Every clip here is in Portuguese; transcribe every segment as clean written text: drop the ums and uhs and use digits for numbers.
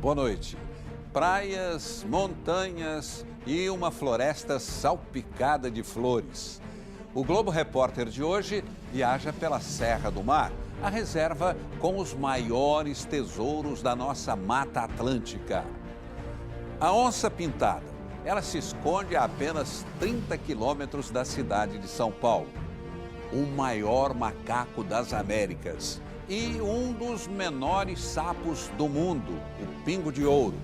Boa noite. Praias, montanhas e uma floresta salpicada de flores. O Globo Repórter de hoje viaja pela Serra do Mar, a reserva com os maiores tesouros da nossa Mata Atlântica. A onça-pintada, ela se esconde a apenas 30 quilômetros da cidade de São Paulo. O maior macaco das Américas e um dos menores sapos do mundo, o pingo de ouro,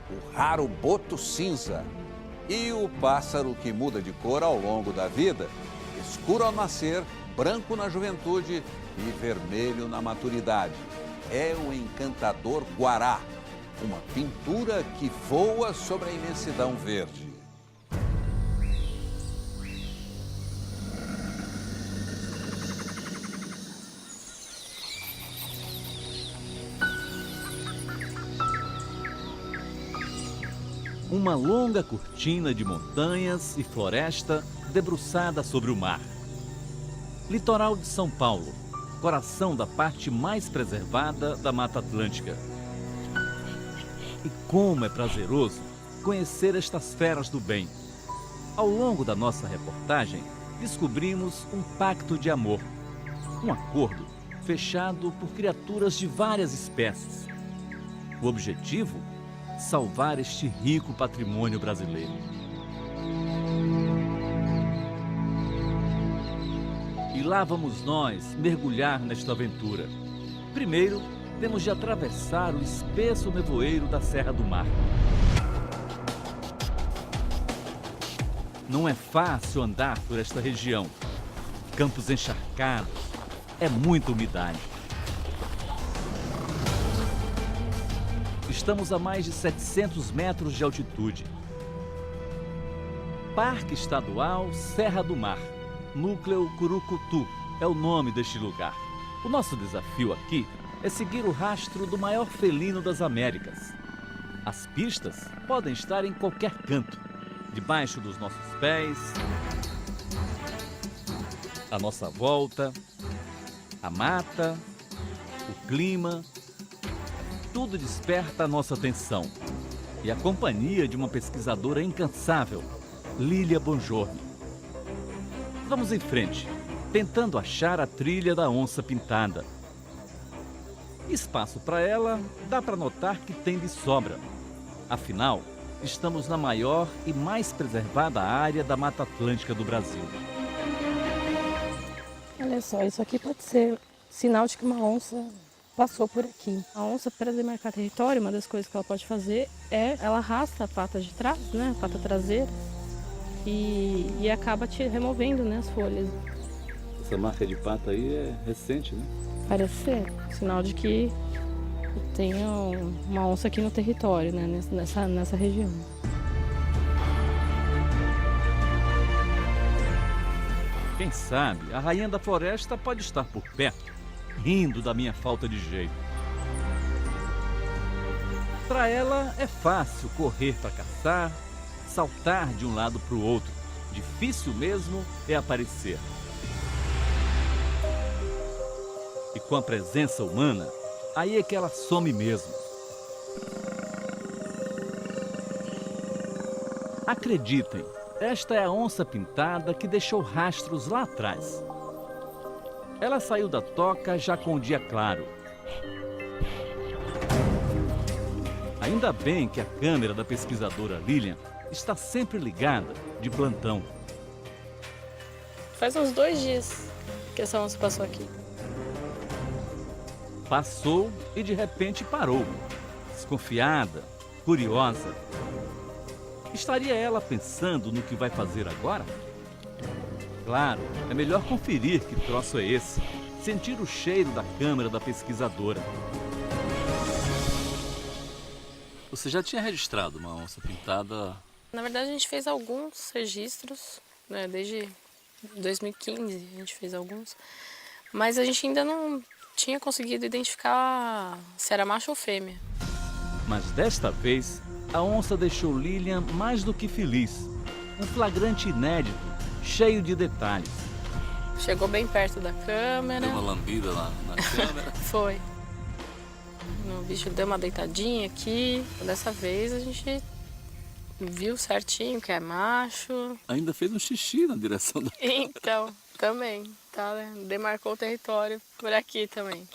o raro boto cinza e o pássaro que muda de cor ao longo da vida, escuro ao nascer, branco na juventude e vermelho na maturidade. É o encantador guará, uma pintura que voa sobre a imensidão verde. Uma longa cortina de montanhas e floresta debruçada sobre o mar. Litoral de São Paulo, coração da parte mais preservada da Mata Atlântica. E como é prazeroso conhecer estas feras do bem. Ao longo da nossa reportagem, descobrimos um pacto de amor. Um acordo fechado por criaturas de várias espécies. O objetivo? Salvar este rico patrimônio brasileiro. E lá vamos nós mergulhar nesta aventura. Primeiro, temos de atravessar o espesso nevoeiro da Serra do Mar. Não é fácil andar por esta região. Campos encharcados, é muita umidade. Estamos a mais de 700 metros de altitude. Parque Estadual Serra do Mar, Núcleo Curucutu, é o nome deste lugar. O nosso desafio aqui é seguir o rastro do maior felino das Américas. As pistas podem estar em qualquer canto, debaixo dos nossos pés, à nossa volta, a mata, o clima. Tudo desperta a nossa atenção. E a companhia de uma pesquisadora incansável, Lília Bongiorno. Vamos em frente, tentando achar a trilha da onça-pintada. Espaço para ela, dá para notar que tem de sobra. Afinal, estamos na maior e mais preservada área da Mata Atlântica do Brasil. Olha só, isso aqui pode ser sinal de que uma onça passou por aqui. A onça, para demarcar território, uma das coisas que ela pode fazer é ela arrasta a pata de trás, né, a pata traseira, e acaba removendo, né, as folhas. Essa marca de pata aí é recente, né? Parece ser sinal de que tem uma onça aqui no território, né, nessa região. Quem sabe a rainha da floresta pode estar por perto, rindo da minha falta de jeito. Para ela é fácil correr para caçar, saltar de um lado para o outro. Difícil mesmo é aparecer. E com a presença humana, aí é que ela some mesmo. Acreditem, esta é a onça-pintada que deixou rastros lá atrás. Ela saiu da toca já com o dia claro. Ainda bem que a câmera da pesquisadora Lilian está sempre ligada, de plantão. Faz uns 2 dias que essa onça passou aqui. Passou e de repente parou. Desconfiada, curiosa. Estaria ela pensando no que vai fazer agora? Claro, é melhor conferir que troço é esse. Sentir o cheiro da câmera da pesquisadora. Você já tinha registrado uma onça pintada? Na verdade, a gente fez alguns registros, né, desde 2015 a gente fez alguns. Mas a gente ainda não tinha conseguido identificar se era macho ou fêmea. Mas desta vez, a onça deixou Lilian mais do que feliz. Um flagrante inédito, cheio de detalhes. Chegou bem perto da câmera. Deu uma lambida lá na câmera. Foi. O bicho deu uma deitadinha aqui. Dessa vez a gente viu certinho que é macho. Ainda fez um xixi na direção da... Então, também, tá, né? Demarcou o território por aqui também.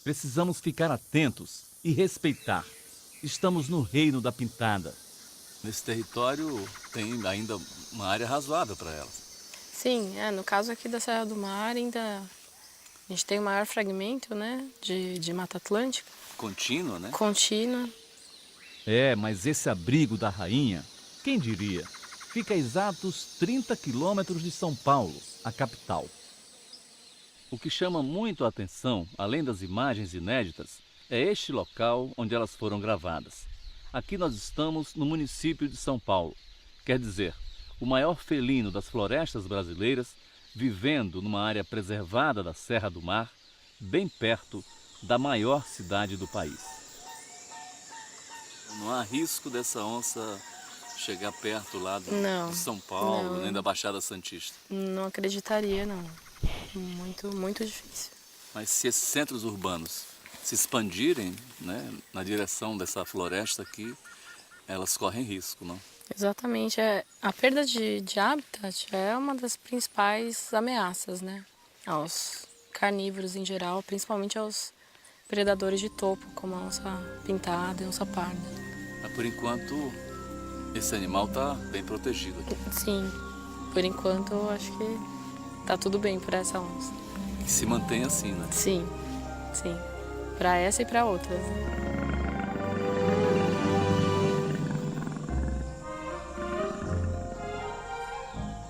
Precisamos ficar atentos e respeitar. Estamos no reino da pintada. Nesse território tem ainda uma área razoável para elas. Sim, no caso aqui da Serra do Mar, ainda a gente tem o maior fragmento, né, de Mata Atlântica. Contínua, né? Contínua. Mas esse abrigo da rainha, quem diria, fica a exatos 30 quilômetros de São Paulo, a capital. O que chama muito a atenção, além das imagens inéditas, é este local onde elas foram gravadas. Aqui nós estamos no município de São Paulo, quer dizer, o maior felino das florestas brasileiras, vivendo numa área preservada da Serra do Mar, bem perto da maior cidade do país. Não há risco dessa onça chegar perto lá de São Paulo, nem da Baixada Santista? Não acreditaria, não. Muito, muito difícil. Mas se esses centros urbanos se expandirem, né, na direção dessa floresta aqui, elas correm risco, não? Exatamente. A perda de habitat é uma das principais ameaças, né, aos carnívoros em geral, principalmente aos predadores de topo, como a onça pintada e a onça parda. Mas por enquanto, esse animal está bem protegido aqui. Sim, por enquanto acho que tá tudo bem para essa onça. Que se mantém assim, né? Sim, sim. Para essa e para outras.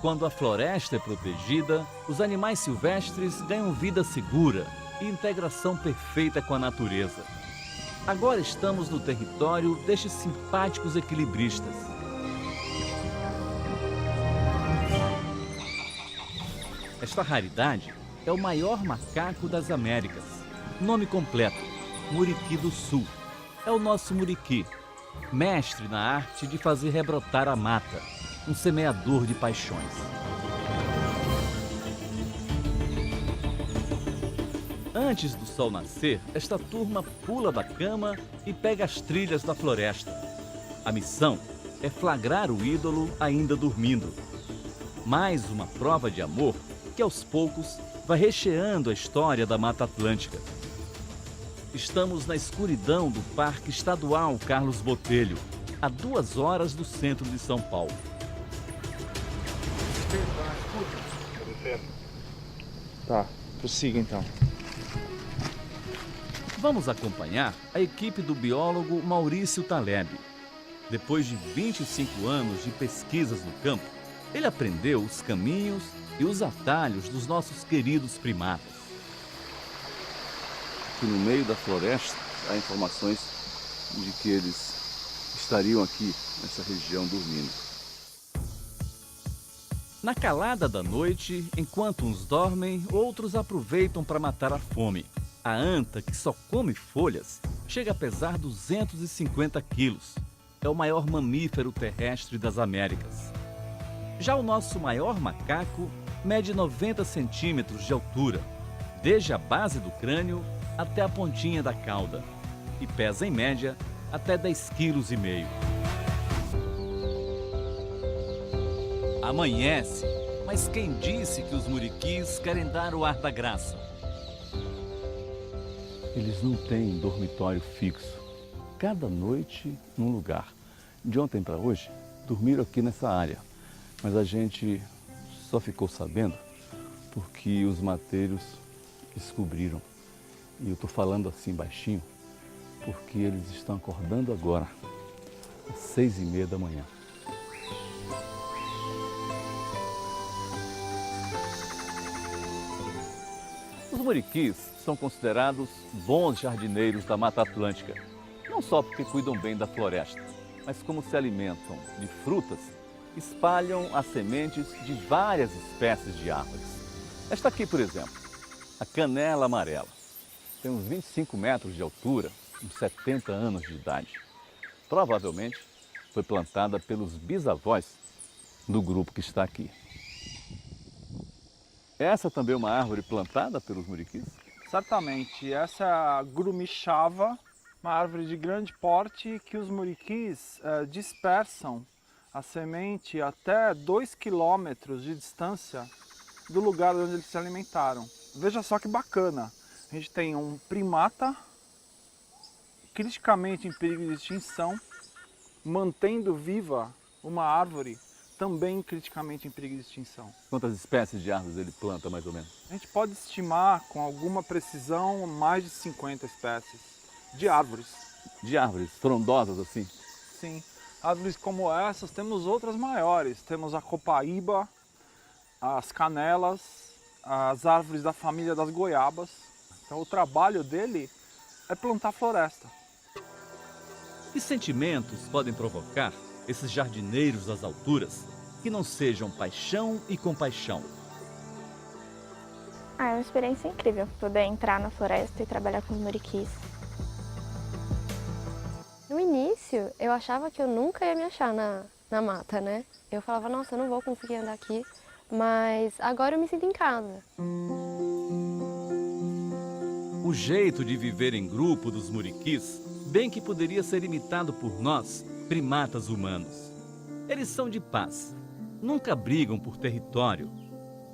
Quando a floresta é protegida, os animais silvestres ganham vida segura e integração perfeita com a natureza. Agora estamos no território destes simpáticos equilibristas. Esta raridade é o maior macaco das Américas. Nome completo, Muriqui do Sul. É o nosso Muriqui, mestre na arte de fazer rebrotar a mata, um semeador de paixões. Antes do sol nascer, esta turma pula da cama e pega as trilhas da floresta. A missão é flagrar o ídolo ainda dormindo. Mais uma prova de amor que aos poucos vai recheando a história da Mata Atlântica. Estamos na escuridão do Parque Estadual Carlos Botelho, a 2 horas do centro de São Paulo. Tá, prossiga então. Vamos acompanhar a equipe do biólogo Maurício Taleb. Depois de 25 anos de pesquisas no campo, ele aprendeu os caminhos e os atalhos dos nossos queridos primatas. Aqui no meio da floresta há informações de que eles estariam aqui nessa região dormindo. Na calada da noite, enquanto uns dormem, outros aproveitam para matar a fome. A anta, que só come folhas, chega a pesar 250 quilos. É o maior mamífero terrestre das Américas. Já o nosso maior macaco mede 90 centímetros de altura, desde a base do crânio até a pontinha da cauda, e pesa em média até 10,5 kg. Amanhece, mas quem disse que os muriquis querem dar o ar da graça? Eles não têm dormitório fixo. Cada noite num lugar. De ontem para hoje, dormiram aqui nessa área. Mas a gente só ficou sabendo porque os mateiros descobriram. E eu estou falando assim baixinho porque eles estão acordando agora, às 6h30 da manhã. Os muriquis são considerados bons jardineiros da Mata Atlântica, não só porque cuidam bem da floresta, mas como se alimentam de frutas, espalham as sementes de várias espécies de árvores. Esta aqui, por exemplo, a canela amarela, tem uns 25 metros de altura, uns 70 anos de idade. Provavelmente foi plantada pelos bisavós do grupo que está aqui. Essa também é uma árvore plantada pelos muriquis? Exatamente. Essa é a grumixava Uma árvore de grande porte que os muriquis dispersam a semente até 2 quilômetros de distância do lugar onde eles se alimentaram. Veja só que bacana, a gente tem um primata criticamente em perigo de extinção, mantendo viva uma árvore também criticamente em perigo de extinção. Quantas espécies de árvores ele planta, mais ou menos? A gente pode estimar com alguma precisão mais de 50 espécies de árvores. De árvores frondosas assim? Sim, árvores como essas, temos outras maiores. Temos a copaíba, as canelas, as árvores da família das goiabas. Então o trabalho dele é plantar floresta. Que sentimentos podem provocar esses jardineiros das alturas que não sejam paixão e compaixão? É uma experiência incrível poder entrar na floresta e trabalhar com os muriquis. No início, eu achava que eu nunca ia me achar na mata, né? Eu falava, nossa, eu não vou conseguir andar aqui, mas agora eu me sinto em casa. O jeito de viver em grupo dos muriquis, bem que poderia ser imitado por nós, primatas humanos. Eles são de paz, nunca brigam por território,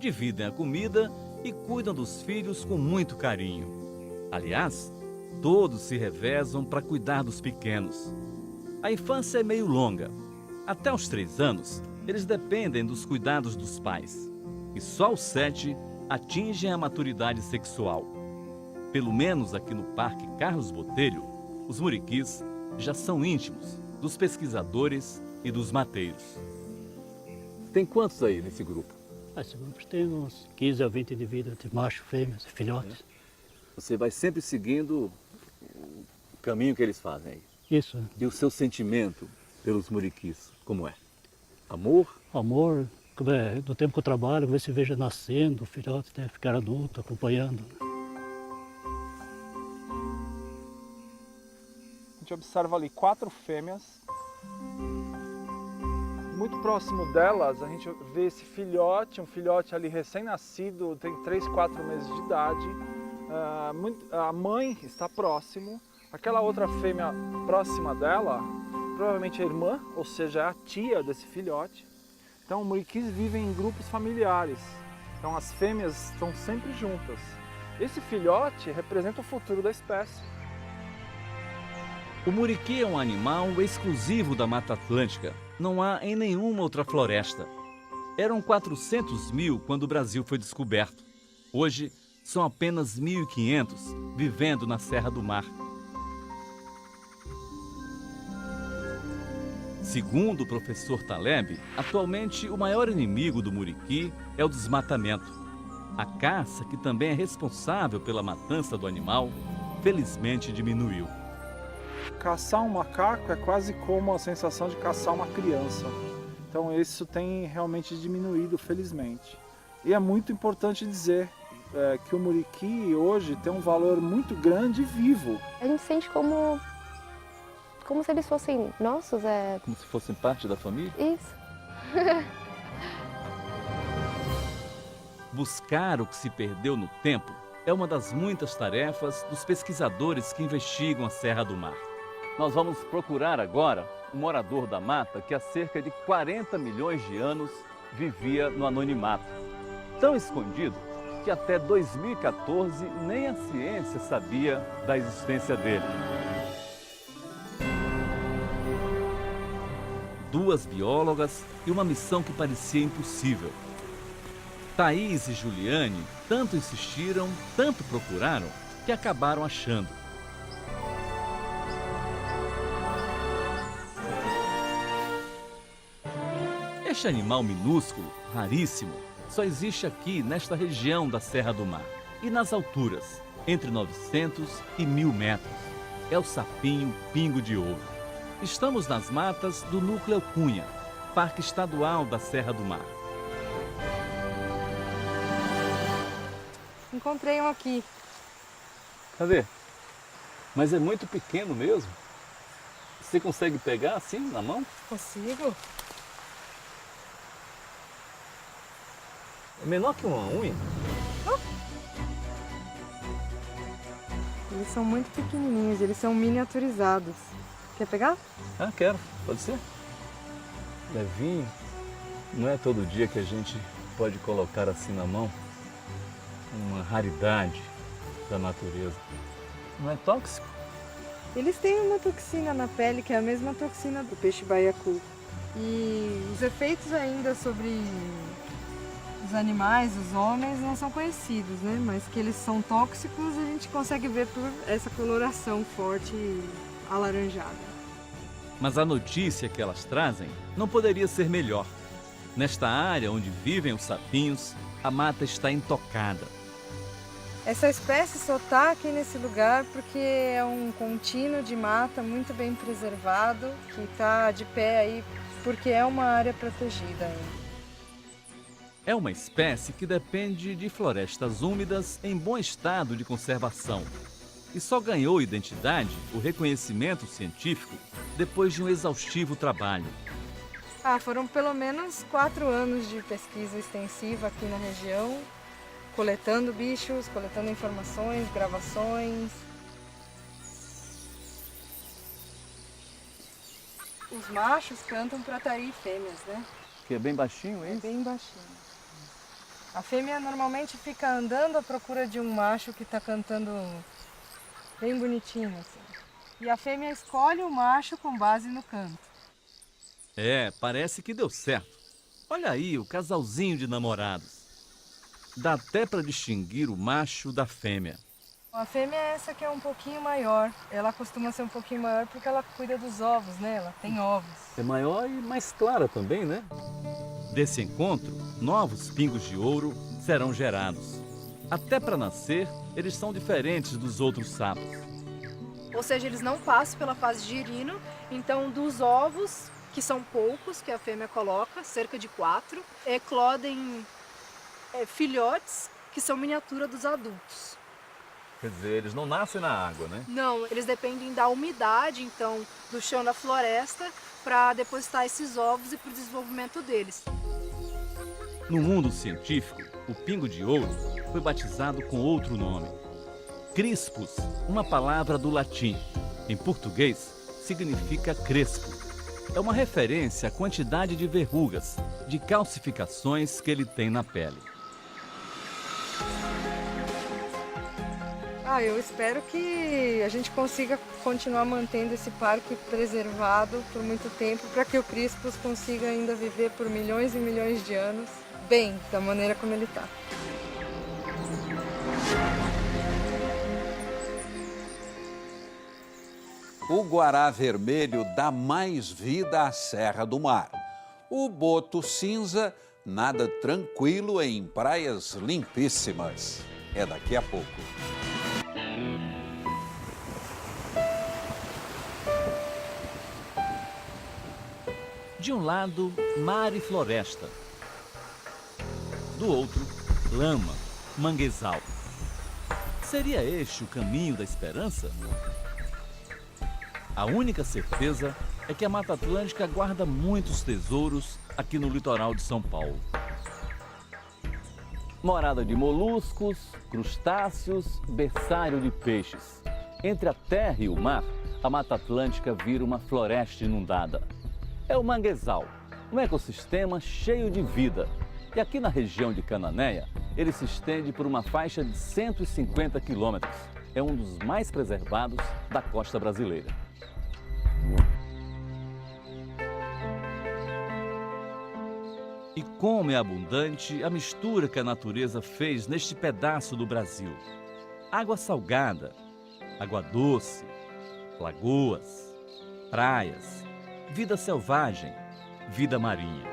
dividem a comida e cuidam dos filhos com muito carinho. Aliás, todos se revezam para cuidar dos pequenos. A infância é meio longa. Até os 3 anos, eles dependem dos cuidados dos pais. E só aos 7 atingem a maturidade sexual. Pelo menos aqui no Parque Carlos Botelho, os muriquis já são íntimos dos pesquisadores e dos mateiros. Tem quantos aí nesse grupo? Esse grupo tem uns 15 a 20 indivíduos, entre machos, fêmeas e filhotes. Você vai sempre seguindo o caminho que eles fazem aí. Isso. E o seu sentimento pelos muriquis, como é? Amor? Amor, do tempo que eu trabalho, ver se veja nascendo, o filhote até ficar adulto, acompanhando. A gente observa ali 4 fêmeas. Muito próximo delas, a gente vê esse filhote, um filhote ali recém-nascido, tem 3, 4 meses de idade. A mãe está próximo. Aquela outra fêmea próxima dela, provavelmente a irmã, ou seja, é a tia desse filhote. Então, muriquis vivem em grupos familiares. Então, as fêmeas estão sempre juntas. Esse filhote representa o futuro da espécie. O muriqui é um animal exclusivo da Mata Atlântica. Não há em nenhuma outra floresta. Eram 400 mil quando o Brasil foi descoberto. Hoje, são apenas 1.500 vivendo na Serra do Mar. Segundo o professor Taleb, atualmente o maior inimigo do muriqui é o desmatamento. A caça, que também é responsável pela matança do animal, felizmente diminuiu. Caçar um macaco é quase como a sensação de caçar uma criança. Então isso tem realmente diminuído, felizmente. E é muito importante dizer que o muriqui hoje tem um valor muito grande e vivo. A gente sente como se eles fossem nossos. Como se fossem parte da família? Isso. Buscar o que se perdeu no tempo é uma das muitas tarefas dos pesquisadores que investigam a Serra do Mar. Nós vamos procurar agora um morador da mata que há cerca de 40 milhões de anos vivia no anonimato. Tão escondido que até 2014 nem a ciência sabia da existência dele. 2 biólogas e uma missão que parecia impossível. Thaís e Juliane tanto insistiram, tanto procuraram, que acabaram achando. Este animal minúsculo, raríssimo, só existe aqui nesta região da Serra do Mar e nas alturas, entre 900 e 1.000 metros. É o sapinho pingo de ouro. Estamos nas matas do Núcleo Cunha, Parque Estadual da Serra do Mar. Encontrei um aqui. Cadê? Mas é muito pequeno mesmo. Você consegue pegar assim na mão? Consigo? É menor que uma unha. Eles são muito pequenininhos, eles são miniaturizados. Quer pegar? Ah, quero. Pode ser? Levinho. Não é todo dia que a gente pode colocar assim na mão uma raridade da natureza. Não é tóxico? Eles têm uma toxina na pele que é a mesma toxina do peixe baiacu. E os efeitos ainda sobre os animais, os homens, não são conhecidos, né? Mas que eles são tóxicos a gente consegue ver por essa coloração forte e alaranjada. Mas a notícia que elas trazem não poderia ser melhor. Nesta área onde vivem os sapinhos, a mata está intocada. Essa espécie só está aqui nesse lugar porque é um contínuo de mata muito bem preservado, que está de pé aí porque é uma área protegida ainda. É uma espécie que depende de florestas úmidas em bom estado de conservação. E só ganhou identidade, o reconhecimento científico, depois de um exaustivo trabalho. Foram pelo menos 4 anos de pesquisa extensiva aqui na região, coletando bichos, coletando informações, gravações. Os machos cantam para atrair fêmeas, né? Que é bem baixinho, é isso? É bem baixinho. A fêmea normalmente fica andando à procura de um macho que está cantando bem bonitinho, assim. E a fêmea escolhe o macho com base no canto. Parece que deu certo. Olha aí o casalzinho de namorados. Dá até para distinguir o macho da fêmea. A fêmea é essa que é um pouquinho maior. Ela costuma ser um pouquinho maior porque ela cuida dos ovos, né? Ela tem ovos. É maior e mais clara também, né? Desse encontro, novos pingos de ouro serão gerados. Até para nascer, eles são diferentes dos outros sapos. Ou seja, eles não passam pela fase girino, então dos ovos, que são poucos, que a fêmea coloca, cerca de 4, eclodem filhotes que são miniatura dos adultos. Quer dizer, eles não nascem na água, né? Não, eles dependem da umidade, então, do chão da floresta, para depositar esses ovos e para o desenvolvimento deles. No mundo científico, o pingo de ouro foi batizado com outro nome. Crispus, uma palavra do latim. Em português, significa crespo. É uma referência à quantidade de verrugas, de calcificações que ele tem na pele. Eu espero que a gente consiga continuar mantendo esse parque preservado por muito tempo, para que o Crispus consiga ainda viver por milhões e milhões de anos, bem, da maneira como ele está. O guará vermelho dá mais vida à Serra do Mar. O boto cinza nada tranquilo em praias limpíssimas. É daqui a pouco. De um lado, mar e floresta. Do outro, lama, manguezal. Seria este o caminho da esperança? A única certeza é que a Mata Atlântica guarda muitos tesouros aqui no litoral de São Paulo. Morada de moluscos, crustáceos, berçário de peixes. Entre a terra e o mar, a Mata Atlântica vira uma floresta inundada. É o manguezal, um ecossistema cheio de vida. E aqui na região de Cananéia, ele se estende por uma faixa de 150 quilômetros. É um dos mais preservados da costa brasileira. E como é abundante a mistura que a natureza fez neste pedaço do Brasil. Água salgada, água doce, lagoas, praias, vida selvagem, vida marinha.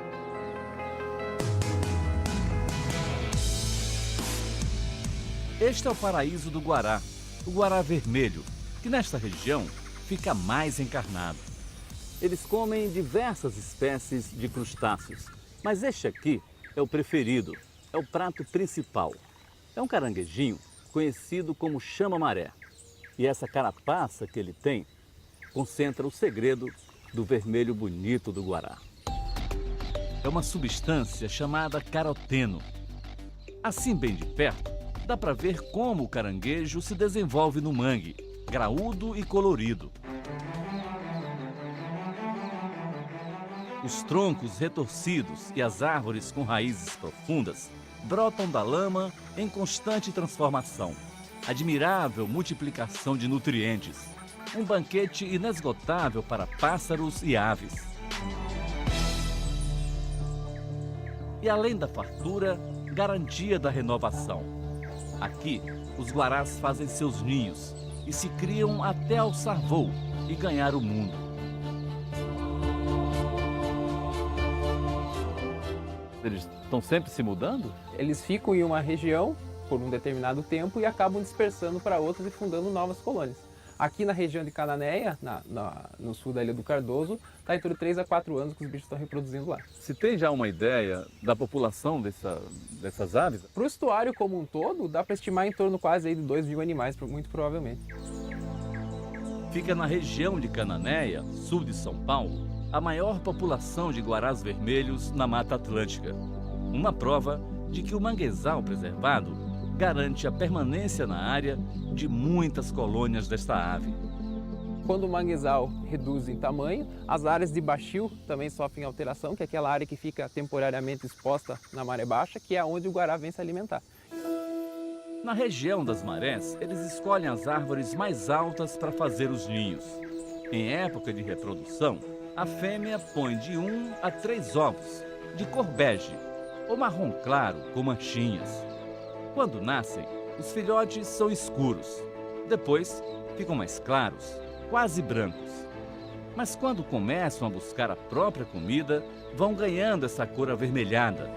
Este é o paraíso do guará, o guará vermelho, que nesta região fica mais encarnado. Eles comem diversas espécies de crustáceos, mas este aqui é o preferido, é o prato principal. É um caranguejinho conhecido como chama-maré. E essa carapaça que ele tem concentra o segredo do vermelho bonito do guará. É uma substância chamada caroteno. Assim bem de perto, Dá para ver como o caranguejo se desenvolve no mangue, graúdo e colorido. Os troncos retorcidos e as árvores com raízes profundas brotam da lama em constante transformação. Admirável multiplicação de nutrientes. Um banquete inesgotável para pássaros e aves. E além da fartura, garantia da renovação. Aqui, os guarás fazem seus ninhos e se criam até alçar voo e ganhar o mundo. Eles estão sempre se mudando? Eles ficam em uma região por um determinado tempo e acabam dispersando para outras e fundando novas colônias. Aqui na região de Cananéia, no sul da Ilha do Cardoso, está entre 3 a 4 anos que os bichos estão reproduzindo lá. Se tem já uma ideia da população dessas aves? Para o estuário como um todo, dá para estimar em torno quase aí de 2 mil animais, muito provavelmente. Fica na região de Cananéia, sul de São Paulo, a maior população de guarás vermelhos na Mata Atlântica. Uma prova de que o manguezal preservado garante a permanência na área de muitas colônias desta ave. Quando o manguezal reduz em tamanho, as áreas de baixio também sofrem alteração, que é aquela área que fica temporariamente exposta na maré baixa, que é onde o guará vem se alimentar. Na região das marés, eles escolhem as árvores mais altas para fazer os ninhos. Em época de reprodução, a fêmea põe de 1 a 3 ovos, de cor bege ou marrom claro com manchinhas. Quando nascem, os filhotes são escuros. Depois, ficam mais claros, quase brancos. Mas quando começam a buscar a própria comida, vão ganhando essa cor avermelhada.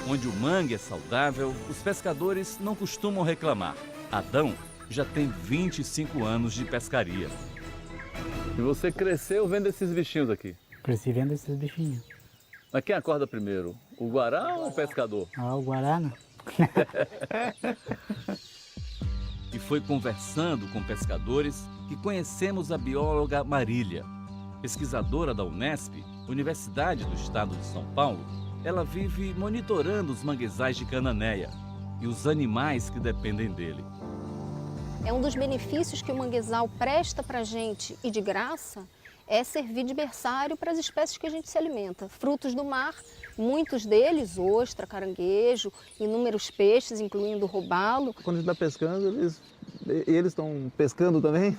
Onde o mangue é saudável, os pescadores não costumam reclamar. Adão já tem 25 anos de pescaria. E você cresceu vendo esses bichinhos aqui? Cresci vendo esses bichinhos. Mas quem acorda primeiro? O guará ou o pescador? Ah, o guará não. E foi conversando com pescadores que conhecemos a bióloga Marília. Pesquisadora da Unesp, Universidade do Estado de São Paulo, ela vive monitorando os manguezais de Cananéia e os animais que dependem dele. É um dos benefícios que o manguezal presta para a gente e de graça é servir de berçário para as espécies que a gente se alimenta. Frutos do mar, muitos deles, ostra, caranguejo, inúmeros peixes, incluindo o robalo. Quando a gente está pescando, eles estão pescando também.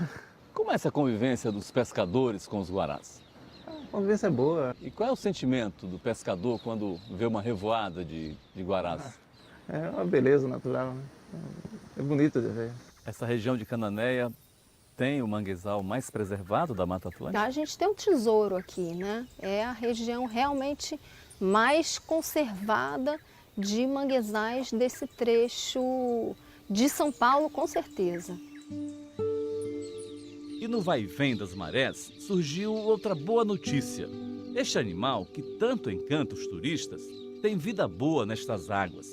Como é essa convivência dos pescadores com os guarás? A convivência é boa. E qual é o sentimento do pescador quando vê uma revoada de guarás? É uma beleza natural, né? É bonito de ver. Essa região de Cananéia tem o manguezal mais preservado da Mata Atlântica? A gente tem um tesouro aqui, né? É a região realmente mais conservada de manguezais desse trecho de São Paulo, com certeza. E no vai e vem das marés surgiu outra boa notícia. Este animal, que tanto encanta os turistas, tem vida boa nestas águas.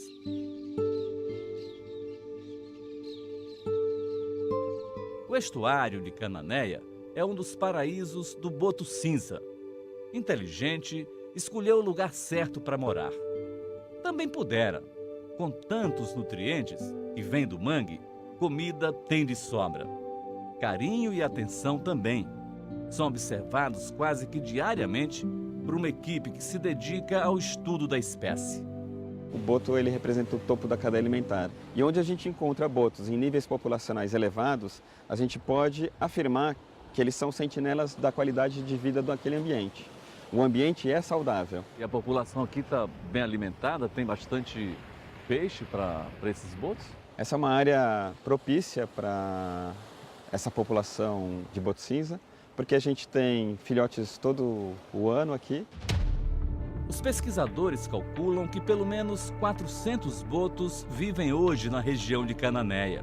O estuário de Cananéia é um dos paraísos do boto cinza. Inteligente, escolheu o lugar certo para morar. Também pudera. Com tantos nutrientes que vêm do mangue, comida tem de sobra. Carinho e atenção também. São observados quase que diariamente por uma equipe que se dedica ao estudo da espécie. O boto ele representa o topo da cadeia alimentar. E onde a gente encontra botos em níveis populacionais elevados, a gente pode afirmar que eles são sentinelas da qualidade de vida daquele ambiente. O ambiente é saudável. E a população aqui está bem alimentada? Tem bastante peixe para esses botos? Essa é uma área propícia para essa população de boto cinza, porque a gente tem filhotes todo o ano aqui. Os pesquisadores calculam que pelo menos 400 botos vivem hoje na região de Cananéia.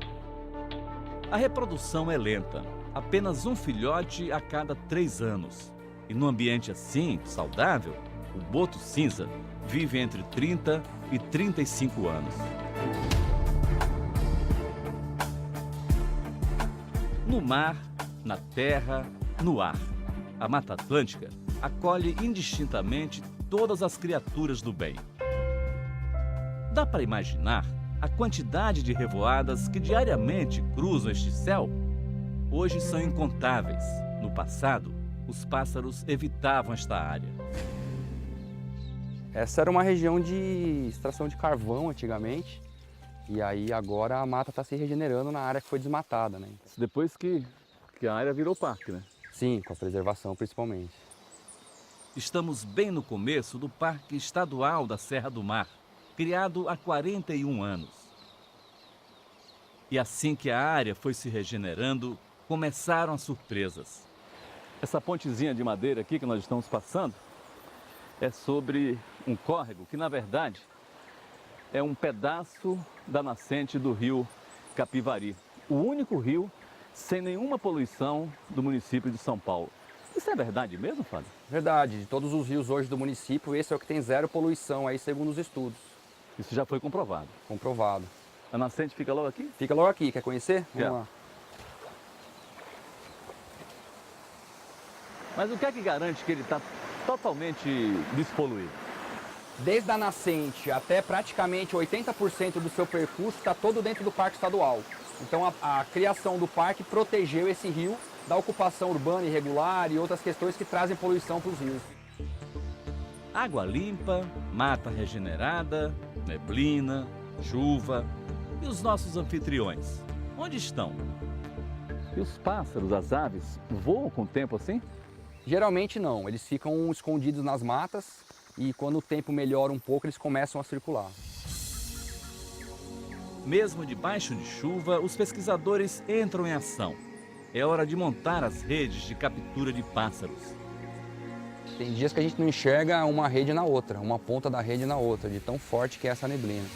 A reprodução é lenta, apenas um filhote a cada 3 anos. E num ambiente assim, saudável, o boto cinza vive entre 30 e 35 anos. No mar, na terra, no ar, a Mata Atlântica acolhe indistintamente todas as criaturas do bem. Dá para imaginar a quantidade de revoadas que diariamente cruzam este céu? Hoje são incontáveis. No passado, os pássaros evitavam esta área. Essa era uma região de extração de carvão antigamente. E aí agora a mata está se regenerando na área que foi desmatada, né? Depois que a área virou parque, né? Sim, com a preservação principalmente. Estamos bem no começo do Parque Estadual da Serra do Mar, criado há 41 anos. E assim que a área foi se regenerando, começaram as surpresas. Essa pontezinha de madeira aqui que nós estamos passando é sobre um córrego que, na verdade, é um pedaço da nascente do rio Capivari. O único rio sem nenhuma poluição do município de São Paulo. Isso é verdade mesmo, Fábio? Verdade. De todos os rios hoje do município, esse é o que tem zero poluição, aí segundo os estudos. Isso já foi comprovado? Comprovado. A nascente fica logo aqui? Fica logo aqui. Quer conhecer? Vamos lá. Mas o que é que garante que ele está totalmente despoluído? Desde a nascente até praticamente 80% do seu percurso está todo dentro do Parque Estadual. Então a criação do parque protegeu esse rio da ocupação urbana irregular e outras questões que trazem poluição para os rios. Água limpa, mata regenerada, neblina, chuva. E os nossos anfitriões? Onde estão? E os pássaros, as aves, voam com o tempo assim? Geralmente não, eles ficam escondidos nas matas e quando o tempo melhora um pouco eles começam a circular. Mesmo debaixo de chuva, os pesquisadores entram em ação. É hora de montar as redes de captura de pássaros. Tem dias que a gente não enxerga uma rede na outra, uma ponta da rede na outra, de tão forte que é essa neblina.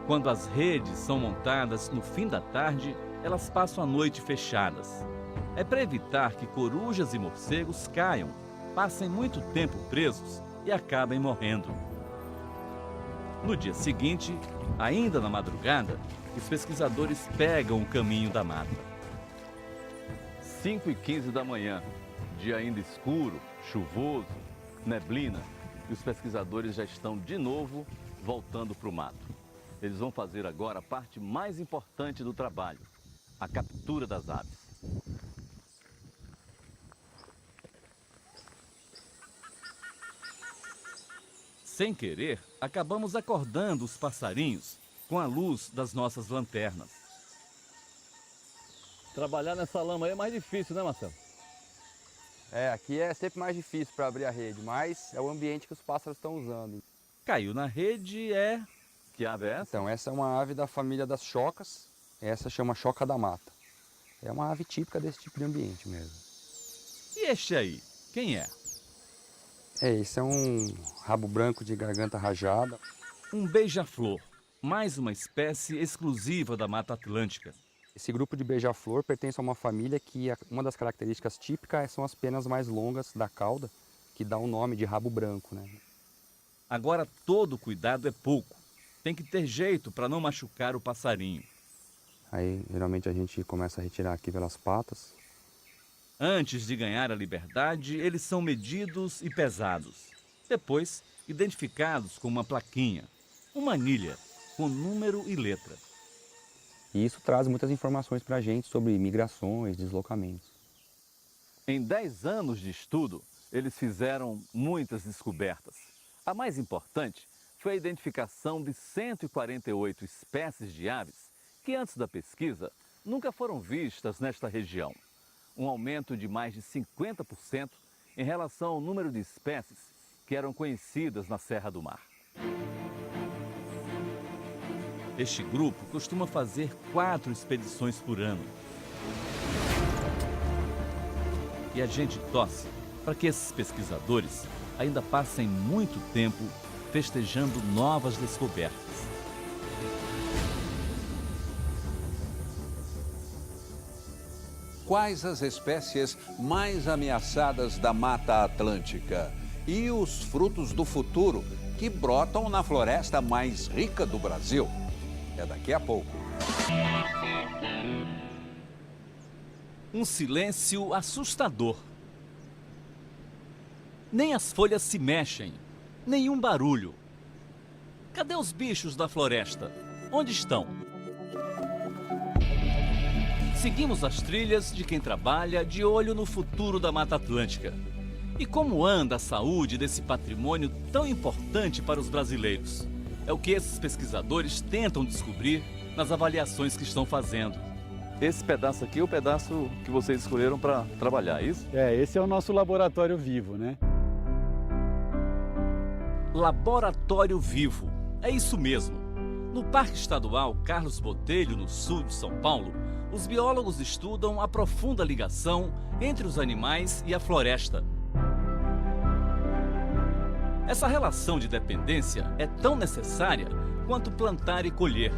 Quando as redes são montadas no fim da tarde, elas passam a noite fechadas. É para evitar que corujas e morcegos caiam, passem muito tempo presos e acabem morrendo. No dia seguinte, ainda na madrugada, os pesquisadores pegam o caminho da mata. 5h15 da manhã, dia ainda escuro, chuvoso, neblina, e os pesquisadores já estão de novo voltando para o mato. Eles vão fazer agora a parte mais importante do trabalho, a captura das aves. Sem querer, acabamos acordando os passarinhos com a luz das nossas lanternas. Trabalhar nessa lama aí é mais difícil, né, Marcelo? É, aqui é sempre mais difícil para abrir a rede, mas é o ambiente que os pássaros estão usando. Caiu na rede é... Que ave é essa? Então, essa é uma ave da família das chocas, essa chama choca da mata. É uma ave típica desse tipo de ambiente mesmo. E este aí, quem é? Esse é um rabo branco de garganta rajada. Um beija-flor, mais uma espécie exclusiva da Mata Atlântica. Esse grupo de beija-flor pertence a uma família que uma das características típicas são as penas mais longas da cauda, que dá o nome de rabo branco, né? Agora todo cuidado é pouco. Tem que ter jeito para não machucar o passarinho. Aí geralmente a gente começa a retirar aqui pelas patas. Antes de ganhar a liberdade, eles são medidos e pesados. Depois, identificados com uma plaquinha, uma anilha, com número e letra. E isso traz muitas informações para a gente sobre migrações, deslocamentos. Em 10 anos de estudo, eles fizeram muitas descobertas. A mais importante foi a identificação de 148 espécies de aves que antes da pesquisa nunca foram vistas nesta região. Um aumento de mais de 50% em relação ao número de espécies que eram conhecidas na Serra do Mar. Este grupo costuma fazer 4 expedições por ano. E a gente torce para que esses pesquisadores ainda passem muito tempo festejando novas descobertas. Quais as espécies mais ameaçadas da Mata Atlântica? E os frutos do futuro que brotam na floresta mais rica do Brasil? É daqui a pouco. Um silêncio assustador. Nem as folhas se mexem, nenhum barulho. Cadê os bichos da floresta? Onde estão? Seguimos as trilhas de quem trabalha de olho no futuro da Mata Atlântica. E como anda a saúde desse patrimônio tão importante para os brasileiros? É o que esses pesquisadores tentam descobrir nas avaliações que estão fazendo. Esse pedaço aqui é o pedaço que vocês escolheram para trabalhar, é isso? Esse é o nosso laboratório vivo, né? Laboratório vivo, é isso mesmo. No Parque Estadual Carlos Botelho, no sul de São Paulo, os biólogos estudam a profunda ligação entre os animais e a floresta. Essa relação de dependência é tão necessária quanto plantar e colher.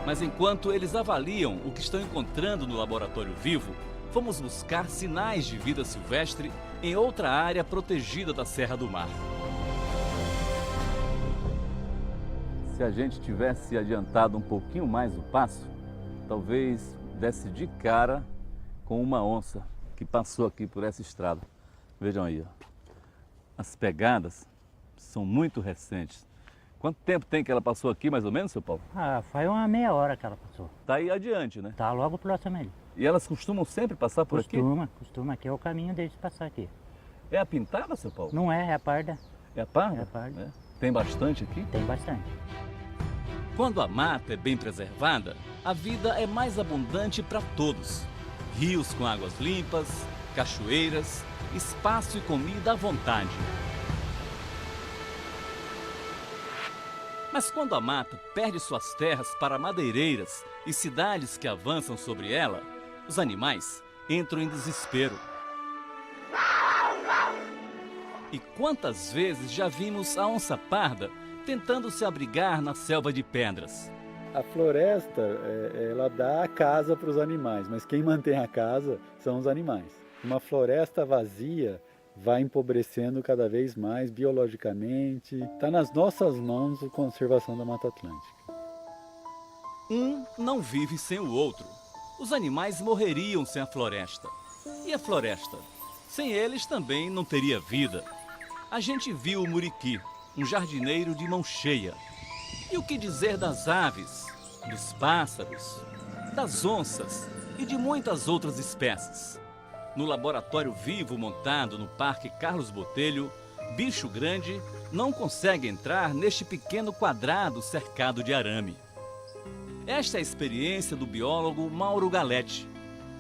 Mas enquanto eles avaliam o que estão encontrando no laboratório vivo, fomos buscar sinais de vida silvestre em outra área protegida da Serra do Mar. Se a gente tivesse adiantado um pouquinho mais o passo, talvez desse de cara com uma onça que passou aqui por essa estrada. Vejam aí, ó. As pegadas são muito recentes. Quanto tempo tem que ela passou aqui, mais ou menos, seu Paulo? Faz uma meia hora que ela passou. Tá aí adiante, né? Tá logo próximo ali. E elas costumam sempre passar por aqui? Costuma. Aqui é o caminho deles passar aqui. É a pintada, seu Paulo? Não é a parda. É a parda? É a parda. É. Tem bastante aqui? Tem bastante. Quando a mata é bem preservada, a vida é mais abundante para todos. Rios com águas limpas, cachoeiras, espaço e comida à vontade. Mas quando a mata perde suas terras para madeireiras e cidades que avançam sobre ela, os animais entram em desespero. E quantas vezes já vimos a onça parda tentando se abrigar na selva de pedras? A floresta, ela dá a casa para os animais, mas quem mantém a casa são os animais. Uma floresta vazia vai empobrecendo cada vez mais biologicamente. Está nas nossas mãos a conservação da Mata Atlântica. Um não vive sem o outro. Os animais morreriam sem a floresta. E a floresta? Sem eles também não teria vida. A gente viu o muriqui, um jardineiro de mão cheia. E o que dizer das aves, dos pássaros, das onças e de muitas outras espécies? No laboratório vivo montado no Parque Carlos Botelho, bicho grande não consegue entrar neste pequeno quadrado cercado de arame. Esta é a experiência do biólogo Mauro Galetti.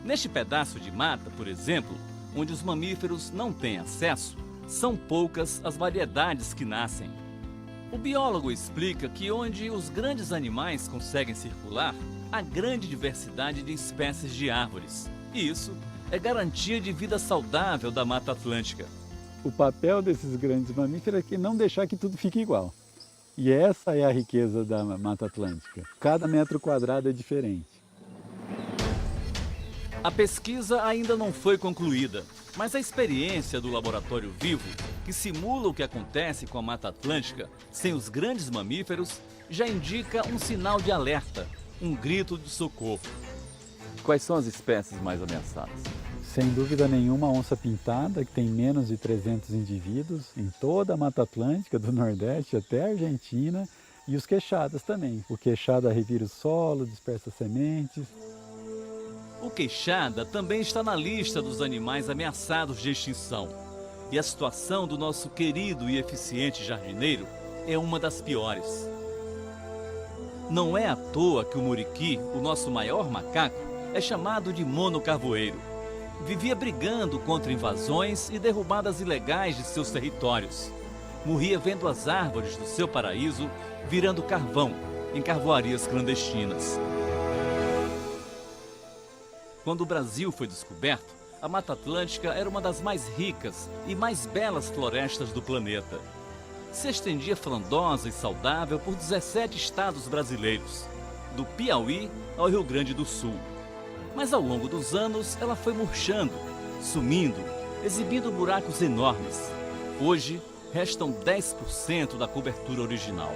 Neste pedaço de mata, por exemplo, onde os mamíferos não têm acesso, são poucas as variedades que nascem. O biólogo explica que onde os grandes animais conseguem circular, há grande diversidade de espécies de árvores. E isso é garantia de vida saudável da Mata Atlântica. O papel desses grandes mamíferos é que não deixar que tudo fique igual. E essa é a riqueza da Mata Atlântica. Cada metro quadrado é diferente. A pesquisa ainda não foi concluída, mas a experiência do laboratório vivo, que simula o que acontece com a Mata Atlântica sem os grandes mamíferos, já indica um sinal de alerta, um grito de socorro. Quais são as espécies mais ameaçadas? Sem dúvida nenhuma, a onça pintada, que tem menos de 300 indivíduos em toda a Mata Atlântica, do Nordeste até a Argentina, e os queixadas também. O queixada revira o solo, dispersa sementes. O queixada também está na lista dos animais ameaçados de extinção. E a situação do nosso querido e eficiente jardineiro é uma das piores. Não é à toa que o muriqui, o nosso maior macaco, é chamado de monocarvoeiro. Vivia brigando contra invasões e derrubadas ilegais de seus territórios. Morria vendo as árvores do seu paraíso virando carvão em carvoarias clandestinas. Quando o Brasil foi descoberto, a Mata Atlântica era uma das mais ricas e mais belas florestas do planeta. Se estendia frondosa e saudável por 17 estados brasileiros, do Piauí ao Rio Grande do Sul. Mas ao longo dos anos ela foi murchando, sumindo, exibindo buracos enormes. Hoje restam 10% da cobertura original.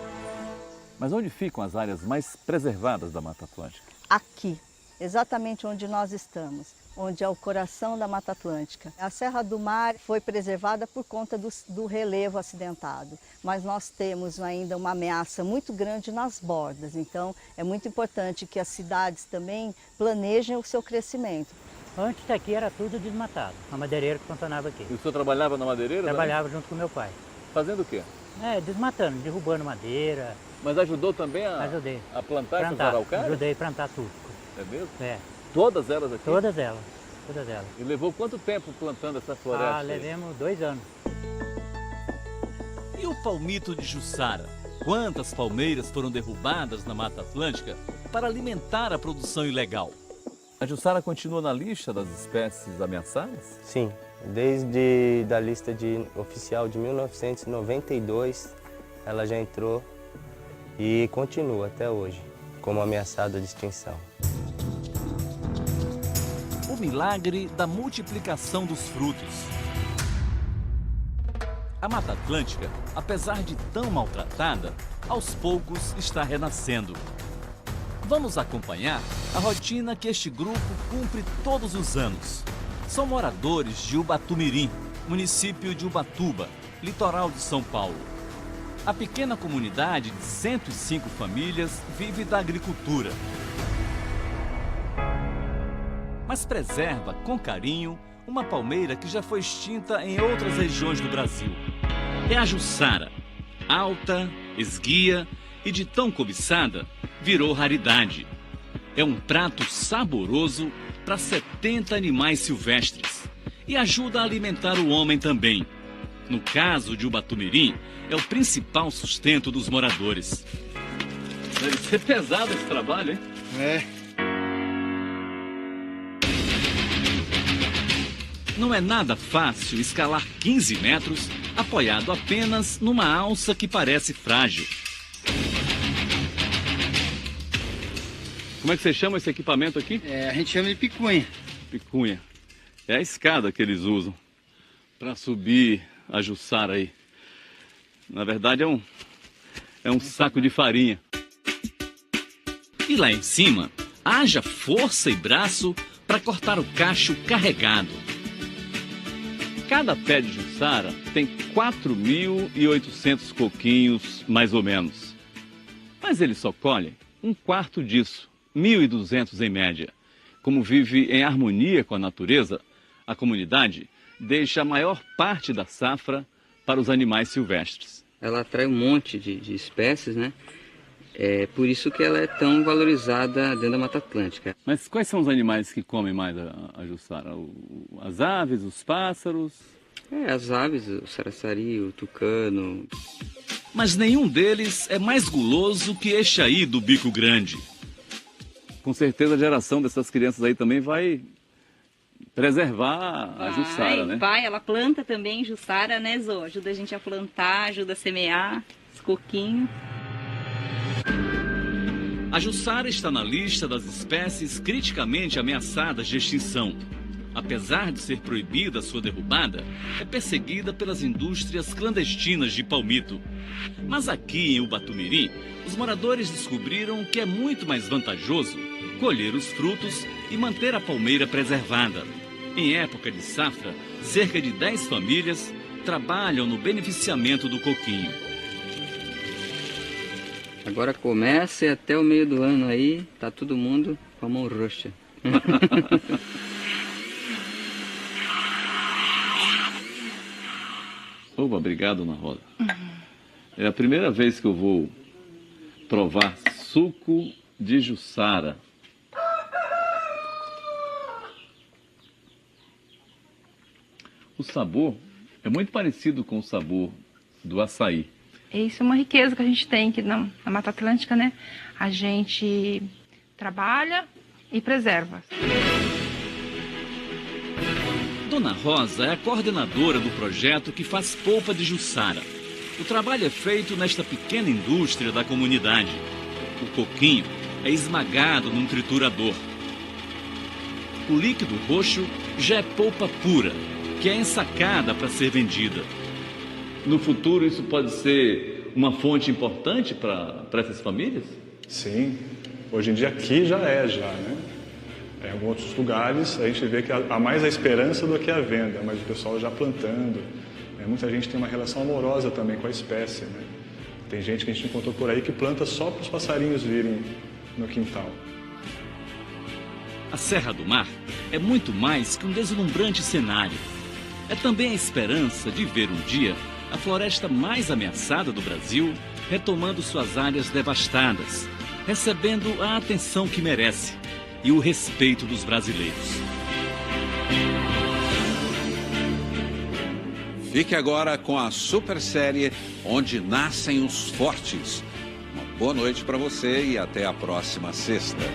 Mas onde ficam as áreas mais preservadas da Mata Atlântica? Aqui. exatamente onde nós estamos, onde é o coração da Mata Atlântica. A Serra do Mar foi preservada por conta do relevo acidentado, mas nós temos ainda uma ameaça muito grande nas bordas, então é muito importante que as cidades também planejem o seu crescimento. Antes daqui era tudo desmatado, a madeireira que funcionava aqui. E o senhor trabalhava na madeireira? Trabalhava junto com meu pai. Fazendo o quê? Desmatando, derrubando madeira. Mas ajudou também a plantar essas araucárias? Ajudei a plantar tudo. É mesmo? É. Todas elas aqui? Todas elas, todas elas. E levou quanto tempo plantando essa floresta? Levamos 2 anos. E o palmito de Jussara? Quantas palmeiras foram derrubadas na Mata Atlântica para alimentar a produção ilegal? A Jussara continua na lista das espécies ameaçadas? Sim, desde a lista oficial de 1992, ela já entrou e continua até hoje como ameaçada de extinção. O milagre da multiplicação dos frutos. A Mata Atlântica, apesar de tão maltratada, aos poucos está renascendo. Vamos acompanhar a rotina que este grupo cumpre todos os anos. São moradores de Ubatumirim, município de Ubatuba, litoral de São Paulo. A pequena comunidade de 105 famílias vive da agricultura, mas preserva com carinho uma palmeira que já foi extinta em outras regiões do Brasil. É a Jussara, alta, esguia e de tão cobiçada, virou raridade. É um prato saboroso para 70 animais silvestres e ajuda a alimentar o homem também. No caso de Ubatumirim, é o principal sustento dos moradores. Deve ser pesado esse trabalho, hein? É. Não é nada fácil escalar 15 metros apoiado apenas numa alça que parece frágil. Como é que você chama esse equipamento aqui? A gente chama de picunha. Picunha. É a escada que eles usam para subir a Jussara aí. Na verdade é um saco de farinha. E lá em cima, haja força e braço para cortar o cacho carregado. Cada pé de Jussara tem 4.800 coquinhos, mais ou menos. Mas eles só colhem um quarto disso, 1.200 em média. Como vive em harmonia com a natureza, a comunidade deixa a maior parte da safra para os animais silvestres. Ela atrai um monte de espécies, né? É por isso que ela é tão valorizada dentro da Mata Atlântica. Mas quais são os animais que comem mais a Jussara? As aves, os pássaros? As aves, o saraçari, o tucano. Mas nenhum deles é mais guloso que este aí do bico grande. Com certeza a geração dessas crianças aí também vai preservar a Jussara, né? Vai, ela planta também Jussara, né, Zô? Ajuda a gente a plantar, ajuda a semear os coquinhos. A Jussara está na lista das espécies criticamente ameaçadas de extinção. Apesar de ser proibida a sua derrubada, é perseguida pelas indústrias clandestinas de palmito. Mas aqui em Ubatumirim, os moradores descobriram que é muito mais vantajoso colher os frutos e manter a palmeira preservada. Em época de safra, cerca de 10 famílias trabalham no beneficiamento do coquinho. Agora começa e até o meio do ano aí, tá todo mundo com a mão roxa. Opa, obrigado, Ana Rosa. É a primeira vez que eu vou provar suco de Jussara. O sabor é muito parecido com o sabor do açaí. Isso é uma riqueza que a gente tem aqui na Mata Atlântica, né? A gente trabalha e preserva. Dona Rosa é a coordenadora do projeto que faz polpa de Jussara. O trabalho é feito nesta pequena indústria da comunidade. O coquinho é esmagado num triturador. O líquido roxo já é polpa pura, que é ensacada para ser vendida. No futuro, isso pode ser uma fonte importante para essas famílias? Sim, hoje em dia aqui já né? Em alguns outros lugares a gente vê que há mais a esperança do que a venda, mas o pessoal já plantando. Muita gente tem uma relação amorosa também com a espécie, né? Tem gente que a gente encontrou por aí que planta só para os passarinhos virem no quintal. A Serra do Mar é muito mais que um deslumbrante cenário. É também a esperança de ver um dia a floresta mais ameaçada do Brasil retomando suas áreas devastadas, recebendo a atenção que merece e o respeito dos brasileiros. Fique agora com a super série Onde Nascem os Fortes. Uma boa noite para você e até a próxima sexta.